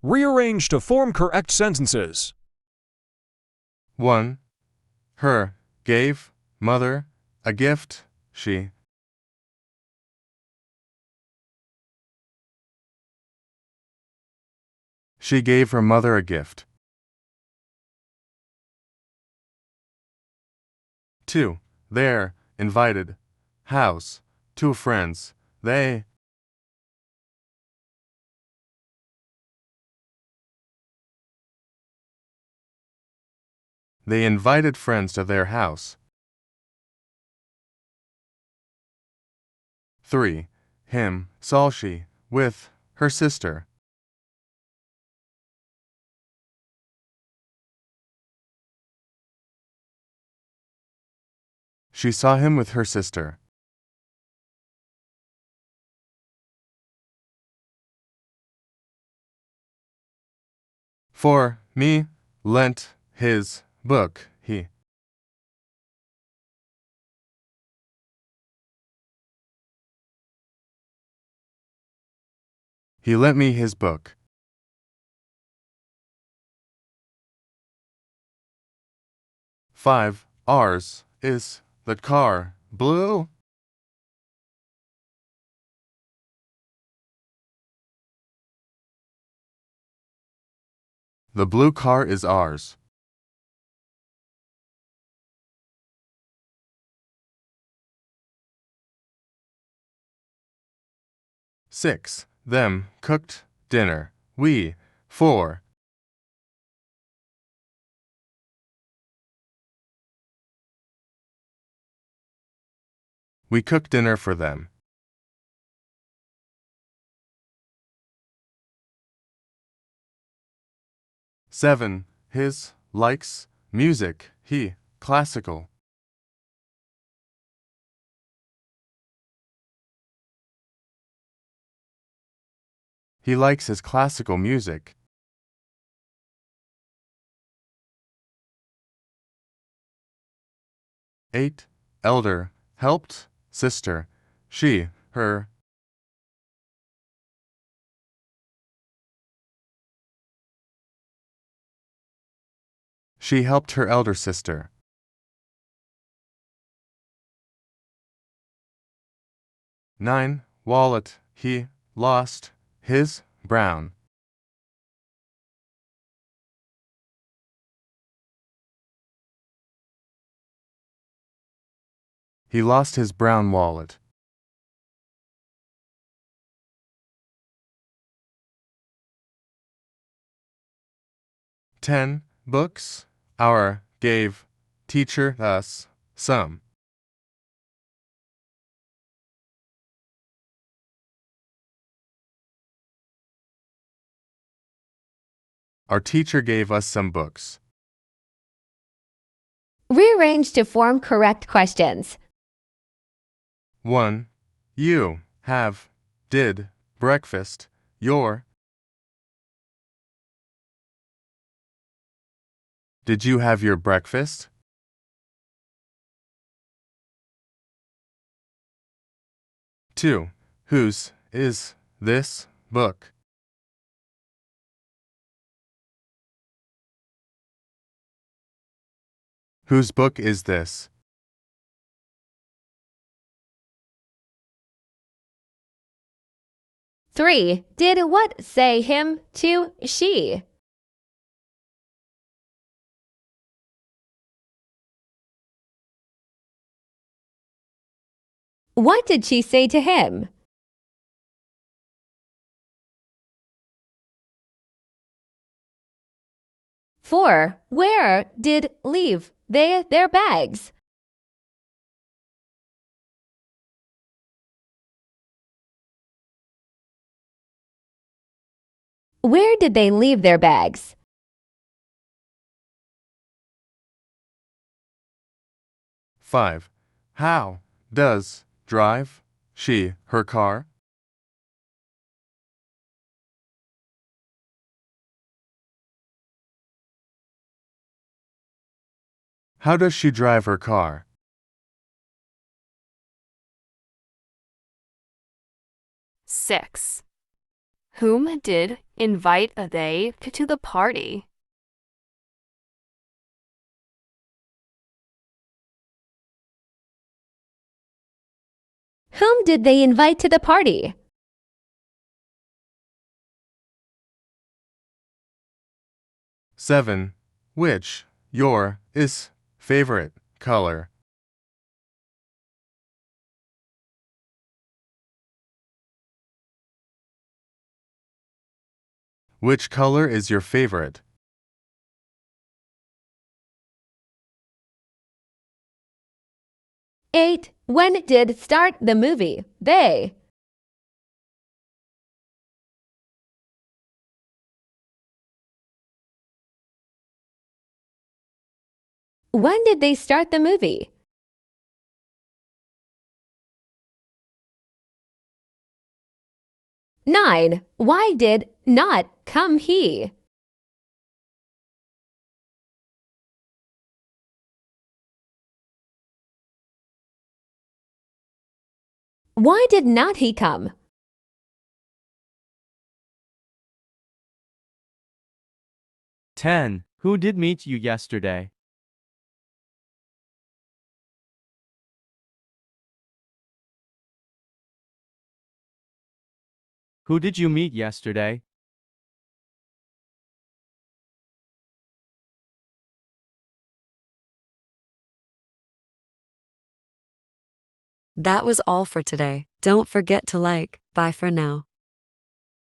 Rearrange to form correct sentences. 1. Her gave mother a gift. She gave her mother a gift. 2. Their invited house two friends. They invited friends to their house. 3. Him saw she with her sister. She saw him with her sister. 4. Me lent his book. He lent me his book. 5. Ours is the car blue? The blue car is ours. 6. Them cooked dinner. We 4. We cooked dinner for them. 7. His likes music. He classical. He likes his classical music. 8. Elder helped sister. She her. She helped her elder sister. 9. Wallet. He lost his brown. He lost his brown wallet. 10. Books. Our gave teacher us some. Our teacher gave us some books. Rearrange to form correct questions. 1. You have did breakfast. Your Did you have your breakfast? 2. Whose is this book? Whose book is this? 3. Did what say him to she? What did she say to him? 4. Where did leave they their bags? Where did they leave their bags? 5. How does drive she her car? How does she drive her car? 6. Whom did invite they to the party? Whom did they invite to the party? 7. Which, your, is favorite color? Which color is your favorite? 8. When did start the movie? They. When did they start the movie? 9. Why did not come he? Why did not he come? 10. Who did meet you yesterday? Who did you meet yesterday? That was all for today. Don't forget to like. Bye for now.